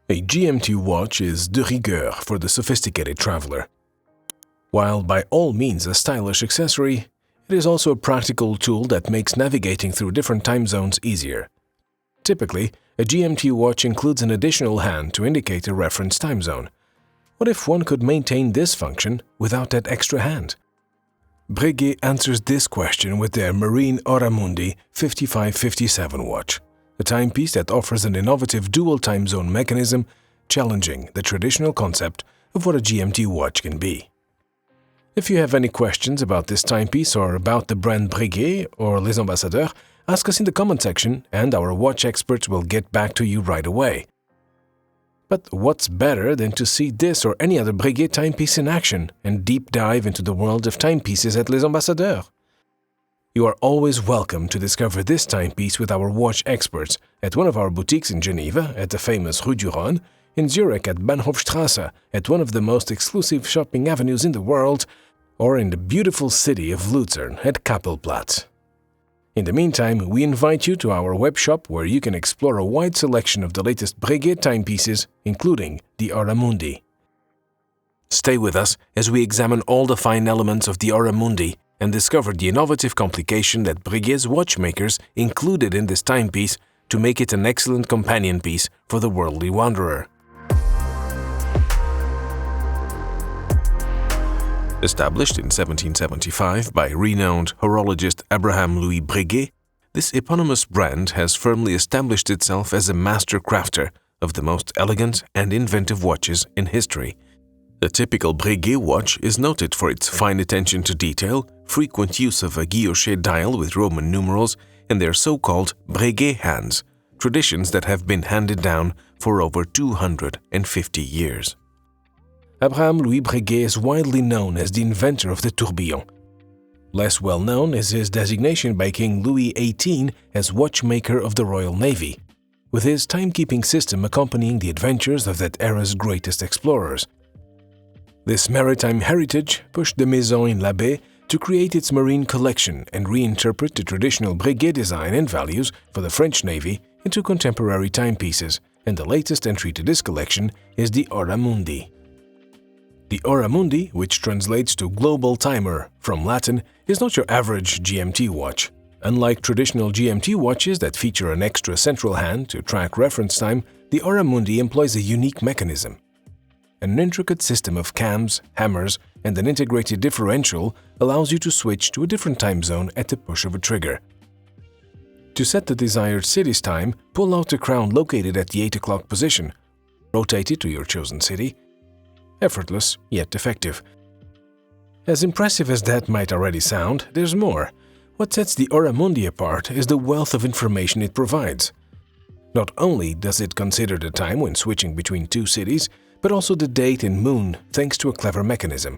A GMT watch is de rigueur for the sophisticated traveler. While by all means a stylish accessory, it is also a practical tool that makes navigating through different time zones easier. Typically, a GMT watch includes an additional hand to indicate a reference time zone. What if one could maintain this function without that extra hand? Breguet answers this question with their Breguet Hora Mundi 5557 watch, a timepiece that offers an innovative dual time zone mechanism, challenging the traditional concept of what a GMT watch can be. If you have any questions about this timepiece or about the brand Breguet or Les Ambassadeurs, ask us in the comment section and our watch experts will get back to you right away. But what's better than to see this or any other Breguet timepiece in action and deep dive into the world of timepieces at Les Ambassadeurs? You are always welcome to discover this timepiece with our watch experts at one of our boutiques in Geneva at the famous Rue du Rhône, in Zurich at Bahnhofstrasse at one of the most exclusive shopping avenues in the world, or in the beautiful city of Luzern at Kappelplatz. In the meantime, we invite you to our web shop where you can explore a wide selection of the latest Breguet timepieces, including the Hora Mundi. Stay with us as we examine all the fine elements of the Hora Mundi and discover the innovative complication that Breguet's watchmakers included in this timepiece to make it an excellent companion piece for the worldly wanderer. Established in 1775 by renowned horologist Abraham Louis Breguet, this eponymous brand has firmly established itself as a master crafter of the most elegant and inventive watches in history. The typical Breguet watch is noted for its fine attention to detail, frequent use of a guilloche dial with Roman numerals, and their so-called Breguet hands, traditions that have been handed down for over 250 years. Abraham Louis Breguet is widely known as the inventor of the tourbillon. Less well known is his designation by King Louis XVIII as Watchmaker of the Royal Navy, with his timekeeping system accompanying the adventures of that era's greatest explorers. This maritime heritage pushed the Maison in l'Abbé to create its marine collection and reinterpret the traditional Breguet design and values for the French Navy into contemporary timepieces, and the latest entry to this collection is the Hora Mundi. The Hora Mundi, which translates to Global Timer from Latin, is not your average GMT watch. Unlike traditional GMT watches that feature an extra central hand to track reference time, the Hora Mundi employs a unique mechanism. An intricate system of cams, hammers, and an integrated differential allows you to switch to a different time zone at the push of a trigger. To set the desired city's time, pull out the crown located at the 8 o'clock position, rotate it to your chosen city. Effortless, yet effective. As impressive as that might already sound, there's more. What sets the Hora Mundi apart is the wealth of information it provides. Not only does it consider the time when switching between two cities, but also the date and moon thanks to a clever mechanism.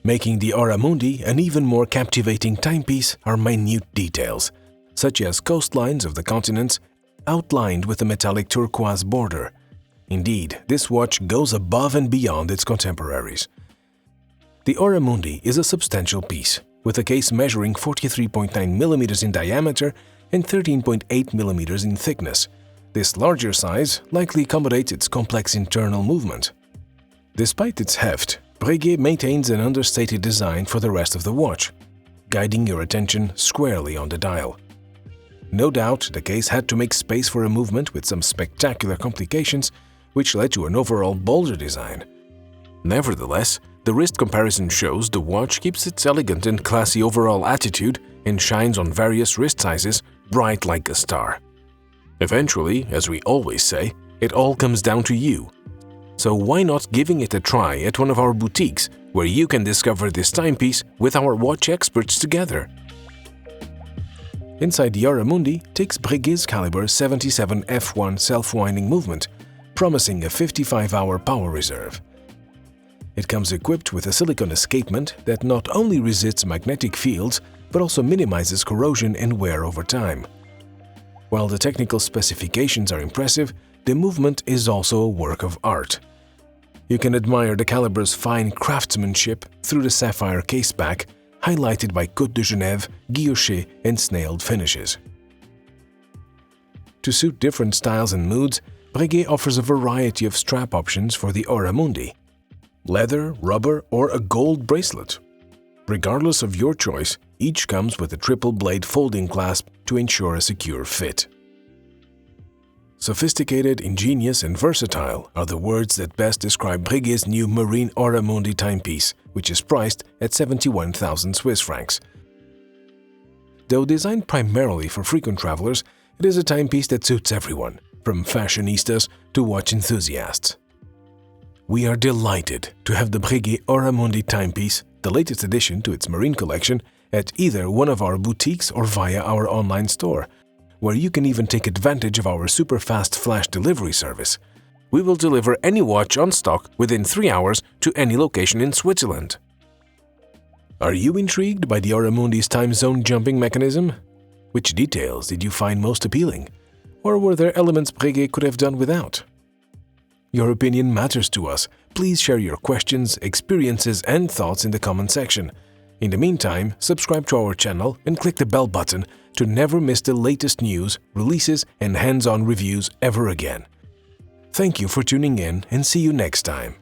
Making the Hora Mundi an even more captivating timepiece are minute details, such as coastlines of the continents outlined with a metallic turquoise border. Indeed, this watch goes above and beyond its contemporaries. The Hora Mundi is a substantial piece, with a case measuring 43.9 mm in diameter and 13.8 mm in thickness. This larger size likely accommodates its complex internal movement. Despite its heft, Breguet maintains an understated design for the rest of the watch, guiding your attention squarely on the dial. No doubt, the case had to make space for a movement with some spectacular complications, which led to an overall bolder design. Nevertheless, the wrist comparison shows the watch keeps its elegant and classy overall attitude and shines on various wrist sizes, bright like a star. Eventually, as we always say, it all comes down to you. So why not giving it a try at one of our boutiques, where you can discover this timepiece with our watch experts together? Inside the Hora Mundi takes Breguet's caliber 77 F1 self-winding movement, promising a 55-hour power reserve. It comes equipped with a silicone escapement that not only resists magnetic fields, but also minimizes corrosion and wear over time. While the technical specifications are impressive, the movement is also a work of art. You can admire the caliber's fine craftsmanship through the sapphire caseback, highlighted by Côte de Genève, guilloche, and snailed finishes. To suit different styles and moods, Breguet offers a variety of strap options for the Hora Mundi: leather, rubber, or a gold bracelet. Regardless of your choice, each comes with a triple blade folding clasp to ensure a secure fit. Sophisticated, ingenious, and versatile are the words that best describe Breguet's new marine Hora Mundi timepiece, which is priced at 71,000 Swiss francs. Though designed primarily for frequent travelers, it is a timepiece that suits everyone, from fashionistas to watch enthusiasts. We are delighted to have the Breguet Hora Mundi timepiece, the latest addition to its marine collection, at either one of our boutiques or via our online store, where you can even take advantage of our super-fast flash delivery service. We will deliver any watch on stock within 3 hours to any location in Switzerland. Are you intrigued by the Hora Mundi's time zone jumping mechanism? Which details did you find most appealing? Or were there elements Breguet could have done without? Your opinion matters to us. Please share your questions, experiences, and thoughts in the comment section. In the meantime, subscribe to our channel and click the bell button to never miss the latest news, releases, and hands-on reviews ever again. Thank you for tuning in, and see you next time.